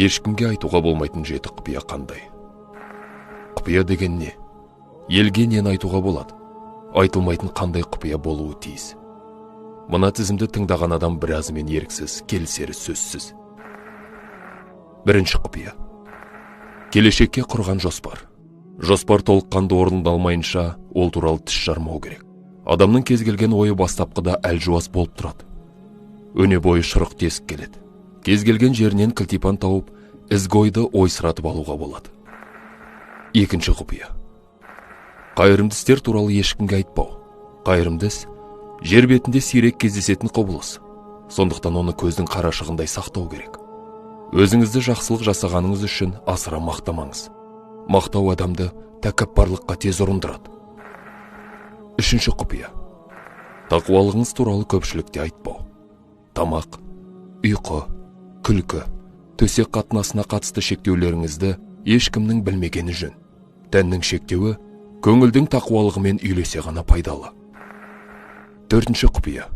Ешкімге айтуға болмайтын жеті құпия қандай? Құпия деген не? Елге нені айтуға болады? Айтылмайтын қандай құпия болуы тиіс? Мына тізімді тыңдаған адам біразымен еріксіз, келісері сөзсіз. Бірінші құпия. Келешекке құрған жоспар. Жоспар толыққанды орындалмайынша, ол туралы тіс жармау керек. Адамның кез келген ойы бастапқыда әлжуаз болып тұрады. Өне бойы шұрық тесік келеді. Кез келген жерінен кілтипан тауып, ізгі ойды ойсыратып алуға болады. Екінші құпия. Қайырымды істер туралы ешкімге айтпау. Қайырымды іс жер бетінде сирек кездесетін құбылыс. Сондықтан оны көздің қарашығындай сақтау керек. Өзіңізді жақсылық жасағаныңыз үшін асыра мақтамаңыз. Мақтау адамды тәкаппарлыққа тез ұрындырады. Үшінші құпия. Тақуалығыңыз туралы көпшілікте айтпау. Тамақ, ұйқы, күлкі, төсек қатынасына қатысты шектеулеріңізді ешкімнің білмегені жөн. Тәннің шектеуі көңілдің тақуалығымен үйлесе ғана пайдалы. Төртінші құпия.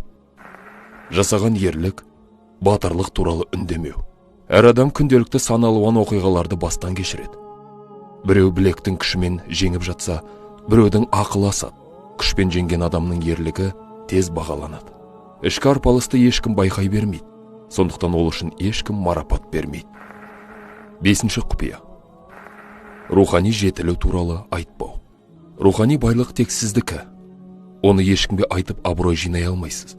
Жасаған ерлік, батырлық туралы үндемеу. Әр адам күнделікті сан алуан оқиғаларды бастан кешіреді. Біреу білектің күшімен жеңіп жатса, біреудің ақылы асады. Күшпен жеңген адамның ерлігі тез бағаланады. Ішкі арпалысты ешкім байқай бермейді. Сондықтан ол үшін ешкім марапат бермейді. Бесінші құпия. Рухани жетілу туралы айтпау. Рухани байлық тек сіздікі. Оны ешкімге айтып абырой жинай алмайсыз.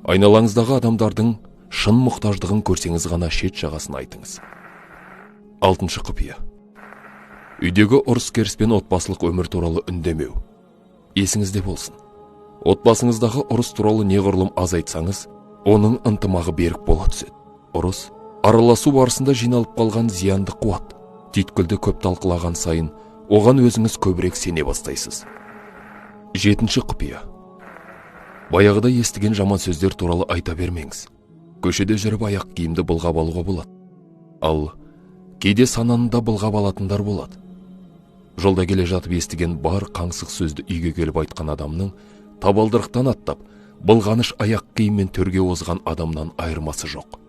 Айналаңыздағы адамдардың шын мұқтаждығын көрсеңіз ғана шет жағасын айтыңыз. Алтыншы құпия. Үйдегі ұрыс-керіс пен отбасылық өмір туралы үндемеу. Есіңізде болсын. Отбасыңыздағы ұрыс туралы неғұрлым азайтсаңыз, оның ынтымағы берік бола түседі. Ұрыс араласу барысында жиналып қалған зиянды қуат. Түйткілді көп талқылаған сайын, оған өзіңіз көбірек сене бастайсыз. Жетінші құпия. Баяғыда естіген жаман сөздер туралы айта бермеңіз. Көшеде жүріп аяқ киімді былғап алуға болады. Ал кейде сананында былғап алатындар болады. Жолда келе жатып естіген бар қаңсық сөзді үйге келіп айтқан адамның табалдырықтан аттап, былғаныш аяқ киіммен төрге озған адамнан айырмасы жоқ.